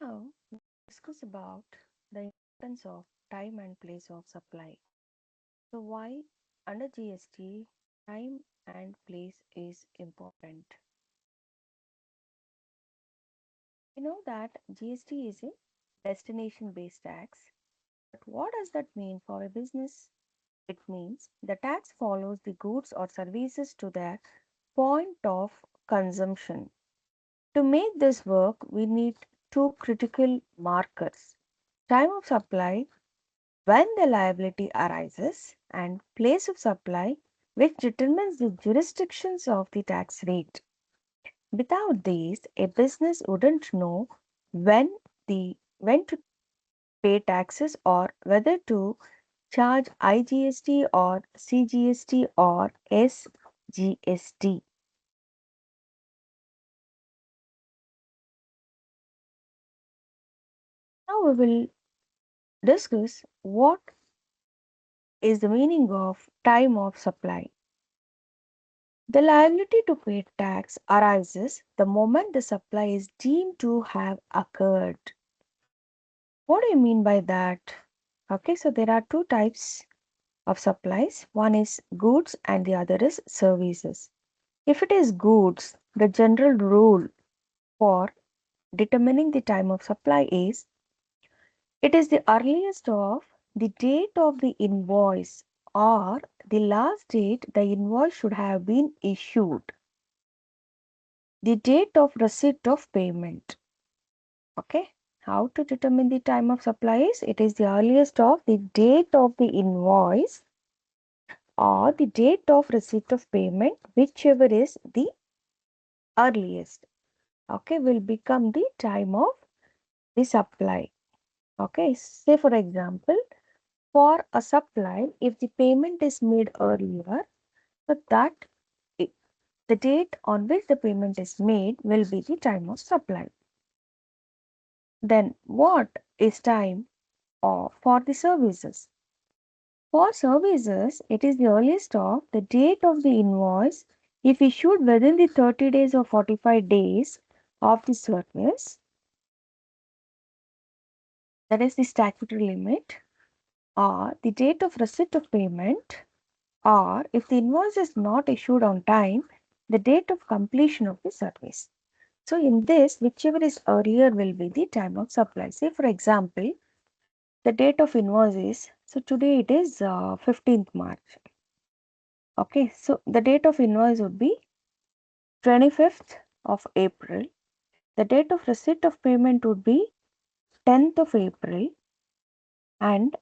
Now, discuss about the importance of time and place of supply. So, why under GST time and place is important? We know that GST is a destination based tax, but what does that mean for a business? It means the tax follows the goods or services to their point of consumption. To make this work, we need two critical markers: time of supply when the liability arises, and place of supply, which determines the jurisdictions of the tax rate. Without these, a business wouldn't know when to pay taxes or whether to charge IGST or CGST or SGST. Now we will discuss what is the meaning of time of supply. The liability to pay tax arises the moment the supply is deemed to have occurred. What do you mean by that? Okay, so there are two types of supplies. One is goods and the other is services. If it is goods, the general rule for determining the time of supply is it is the earliest of the date of the invoice or the last date the invoice should have been issued. The date of receipt of payment. Okay. How to determine the time of supply is it is the earliest of the date of the invoice or the date of receipt of payment, whichever is the earliest. Okay, will become the time of the supply. Okay, say for example, for a supply, if the payment is made earlier, so that the date on which the payment is made will be the time of supply. Then what is time for the services? For services, it is the earliest of the date of the invoice if issued within the 30 days or 45 days of the service, that is the statutory limit, or the date of receipt of payment, or if the invoice is not issued on time, the date of completion of the service. So, in this, whichever is earlier will be the time of supply. Say, for example, the date of invoice is, so today it is 15th March. Okay, so the date of invoice would be 25th of April. The date of receipt of payment would be 10th of April. And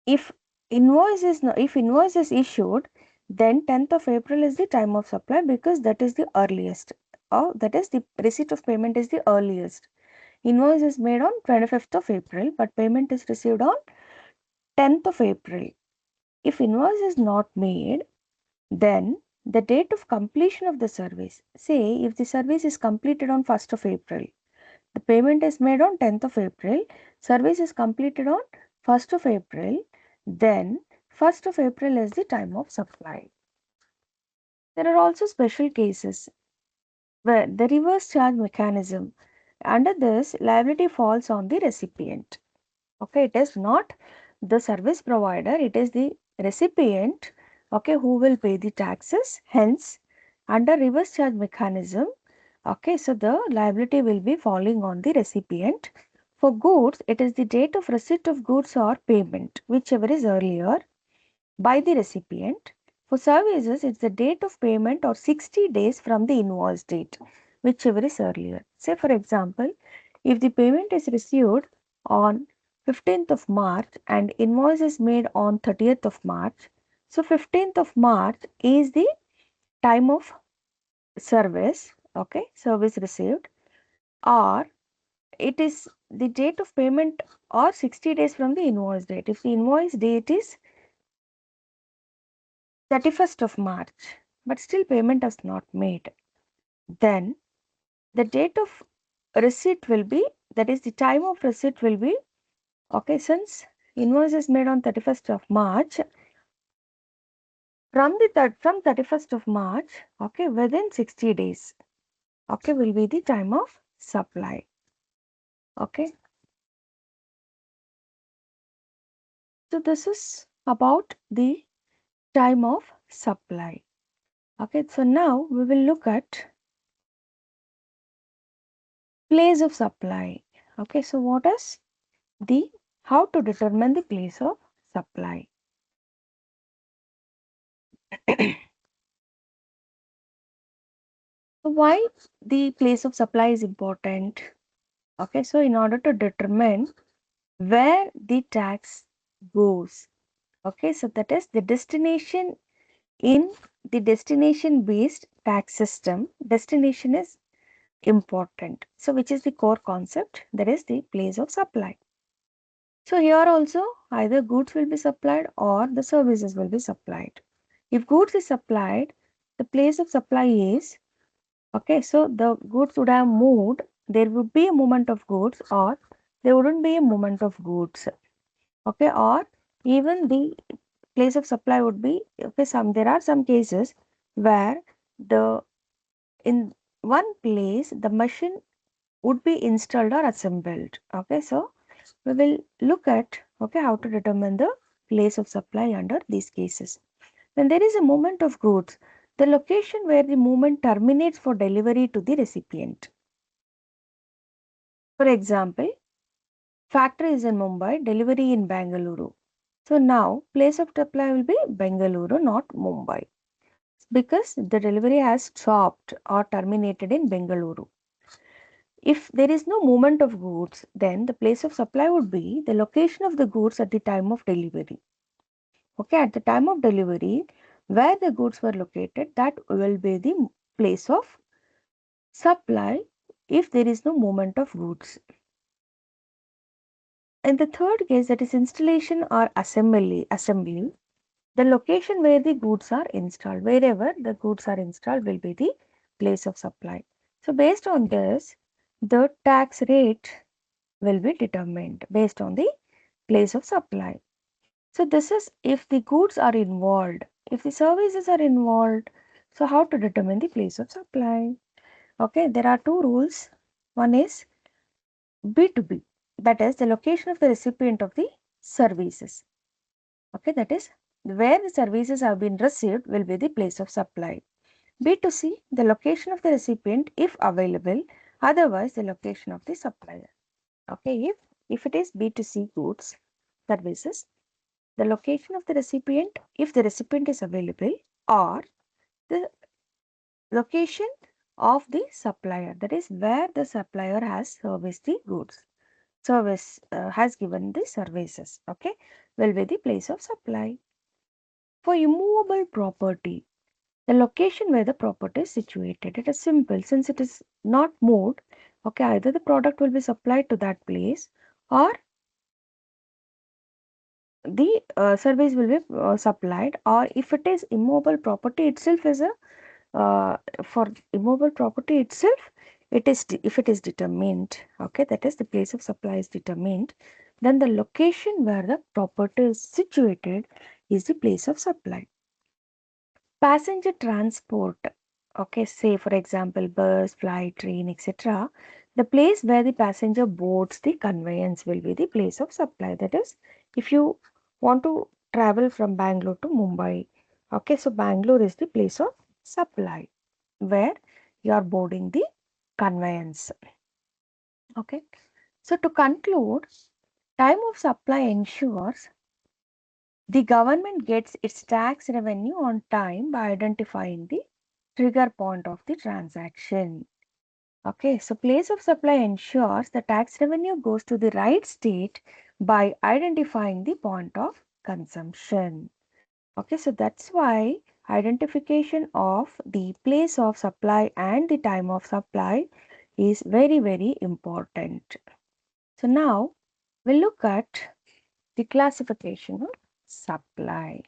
if if invoice is issued, then 10th of April is the time of supply because that is the earliest. Or that is the receipt of payment is the earliest. Invoice is made on 25th of April, but payment is received on 10th of April. If invoice is not made, then the date of completion of the service, say if the service is completed on 1st of April, the payment is made on 10th of April, service is completed on 1st of April, then 1st of April is the time of supply. There are also special cases where the reverse charge mechanism, under this liability falls on the recipient. Okay, it is not the service provider, it is the recipient, okay, who will pay the taxes. Hence, under reverse charge mechanism, okay, so the liability will be falling on the recipient. For goods, it is the date of receipt of goods or payment, whichever is earlier, by the recipient. For services, it's the date of payment or 60 days from the invoice date, whichever is earlier. Say, for example, if the payment is received on 15th of March and invoice is made on 30th of March, so 15th of March is the time of service, okay, service received, or it is the date of payment or 60 days from the invoice date. If the invoice date is 31st of March, but still payment is not made, then the date of receipt will be, that is the time of receipt will be, okay, since invoice is made on 31st of March, from 31st of March, okay, within 60 days, okay, will be the time of supply. Okay. So this is about the time of supply. Okay. So now we will look at place of supply. Okay. So what is the how to determine the place of supply? So why the place of supply is important? Okay, so in order to determine where the tax goes, okay, so that is the destination in the destination based tax system, destination is important. So which is the core concept, that is the place of supply. So here also either goods will be supplied or the services will be supplied. If goods is supplied, the place of supply is, okay, so the goods would have moved, there would be a movement of goods or there wouldn't be a movement of goods. Okay, or even the place of supply would be, okay, there are some cases where the in one place the machine would be installed or assembled. Okay, so we will look at, okay, how to determine the place of supply under these cases. When there is a movement of goods, the location where the movement terminates for delivery to the recipient. For example, factory is in Mumbai, delivery in Bangalore. So now place of supply will be Bengaluru, not Mumbai, because the delivery has stopped or terminated in Bengaluru. If there is no movement of goods, then the place of supply would be the location of the goods at the time of delivery. Okay, at the time of delivery, where the goods were located, that will be the place of supply if there is no movement of goods. In the third case, that is installation or assembly, the location where the goods are installed, wherever the goods are installed will be the place of supply. So based on this, the tax rate will be determined based on the place of supply. So this is if the goods are involved. If the services are involved, so how to determine the place of supply? Okay, there are two rules. One is B2B, that is the location of the recipient of the services. Okay, that is where the services have been received will be the place of supply. B2C, the location of the recipient if available, otherwise the location of the supplier. Okay, if it is B2C goods, services, the location of the recipient if the recipient is available, or the location of the supplier, that is where the supplier has serviced the goods, has given the services, okay, will be the place of supply. For immovable property, the location where the property is situated, it is simple, since it is not moved, okay, either the product will be supplied to that place or the service will be supplied, or if it is immobile property itself is a for immobile property itself, it is if it is determined, okay, that is the place of supply is determined, then the location where the property is situated is the place of supply. Passenger transport, okay, say for example bus, flight, train, etc., the place where the passenger boards the conveyance will be the place of supply. That is, if you want to travel from Bangalore to Mumbai, okay, so Bangalore is the place of supply where you are boarding the conveyance. Okay, so to conclude, time of supply ensures the government gets its tax revenue on time by identifying the trigger point of the transaction. Okay, so place of supply ensures the tax revenue goes to the right state by identifying the point of consumption. Okay, so that's why identification of the place of supply and the time of supply is very, very important. So now we'll look at the classification of supply.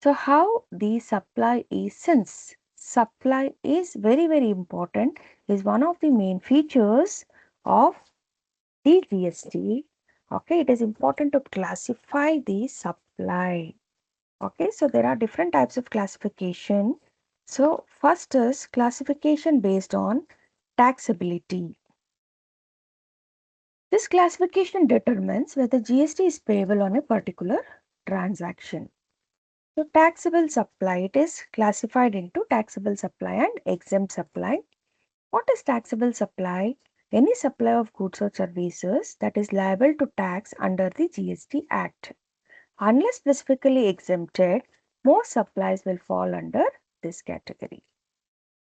So how the supply is, since supply is very, very important, is one of the main features of the GST. Okay, it is important to classify the supply. Okay, so there are different types of classification. So first is classification based on taxability. This classification determines whether GST is payable on a particular transaction. So taxable supply, it is classified into taxable supply and exempt supply. What is taxable supply? Any supply of goods or services that is liable to tax under the GST Act. Unless specifically exempted, most supplies will fall under this category.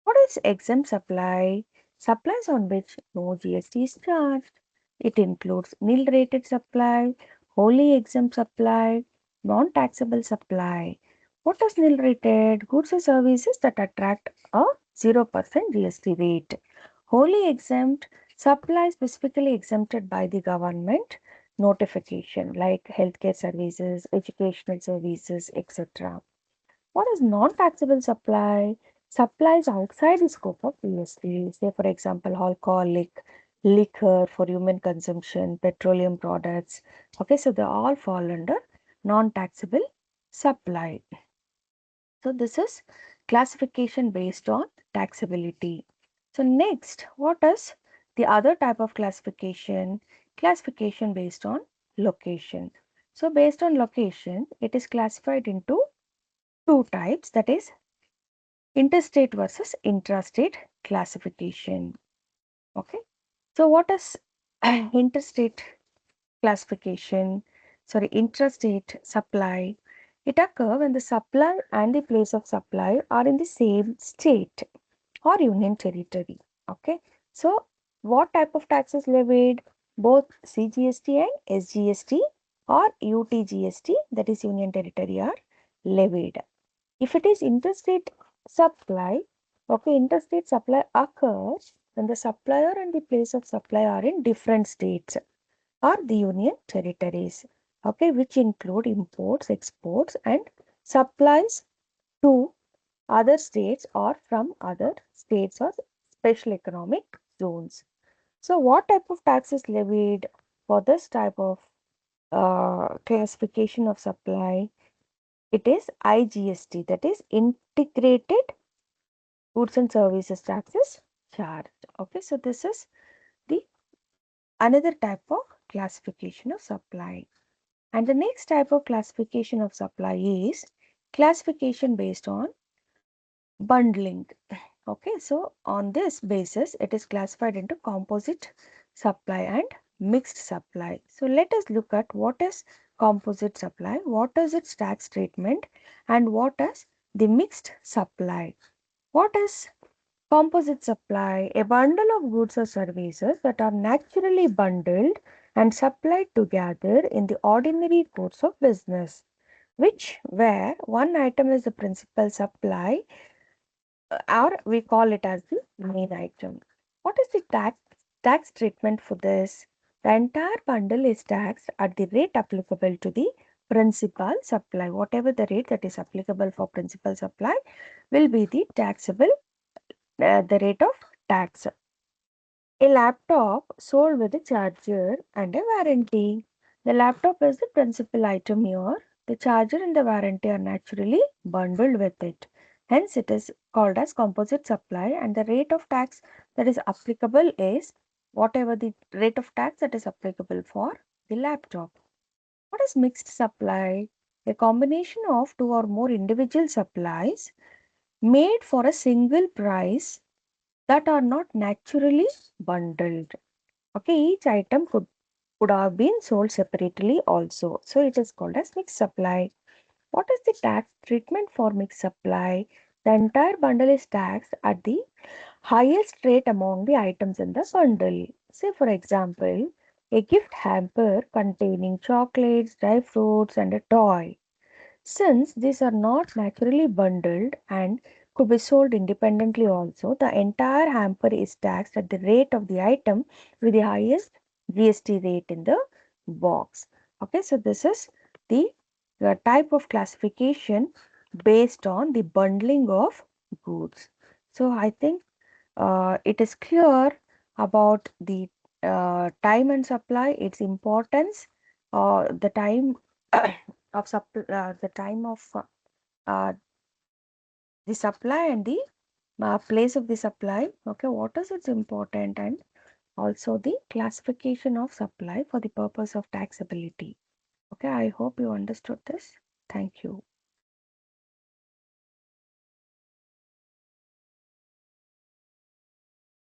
What is exempt supply? Supplies on which no GST is charged. It includes nil rated supply, wholly exempt supply, non taxable supply. What is nil rated? Goods or services that attract a 0% GST rate. Wholly exempt supply specifically exempted by the government notification like healthcare services, educational services, etc. What is non-taxable supply? Supplies outside the scope of GST. Say, for example, alcoholic, liquor for human consumption, petroleum products. Okay, so they all fall under non-taxable supply. So this is classification based on taxability. So next, what is the other type of classification? Classification based on location. So based on location, it is classified into two types, that is interstate versus intrastate classification. Okay. So what is interstate classification? Sorry, intrastate supply. It occurs when the supply and the place of supply are in the same state or union territory. Okay. So what type of tax is levied? Both CGST and SGST or UTGST, that is union territory, are levied. If it is interstate supply, okay, interstate supply occurs when the supplier and the place of supply are in different states or the union territories, okay, which include imports, exports, and supplies to other states or from other states or special economic zones. So, what type of tax is levied for this type of classification of supply? It is IGST, that is integrated goods and services taxes charged. Okay, so this is the another type of classification of supply. And the next type of classification of supply is classification based on bundling. Okay, so on this basis, it is classified into composite supply and mixed supply. So let us look at what is composite supply, what is its tax treatment, and what is the mixed supply. What is composite supply? A bundle of goods or services that are naturally bundled and supplied together in the ordinary course of business, which where one item is the principal supply or we call it as the main item. What is the tax treatment for this? The entire bundle is taxed at the rate applicable to the principal supply. Whatever the rate that is applicable for principal supply will be the taxable, the rate of tax. A laptop sold with a charger and a warranty. The laptop is the principal item here. The charger and the warranty are naturally bundled with it. Hence, it is called as composite supply, and the rate of tax that is applicable is whatever the rate of tax that is applicable for the laptop. What is mixed supply? A combination of two or more individual supplies made for a single price that are not naturally bundled. Okay, each item could have been sold separately also. So it is called as mixed supply. What is the tax treatment for mixed supply? The entire bundle is taxed at the highest rate among the items in the bundle. Say for example, a gift hamper containing chocolates, dry fruits, and a toy. Since these are not naturally bundled and could be sold independently also, the entire hamper is taxed at the rate of the item with the highest GST rate in the box. Okay, so this is the type of classification based on the bundling of goods. So I think it is clear about the time and supply, its importance, the time of the time of uh, the supply and the place of the supply. Okay, what is its important and also the classification of supply for the purpose of taxability. Okay, I hope you understood this. Thank you.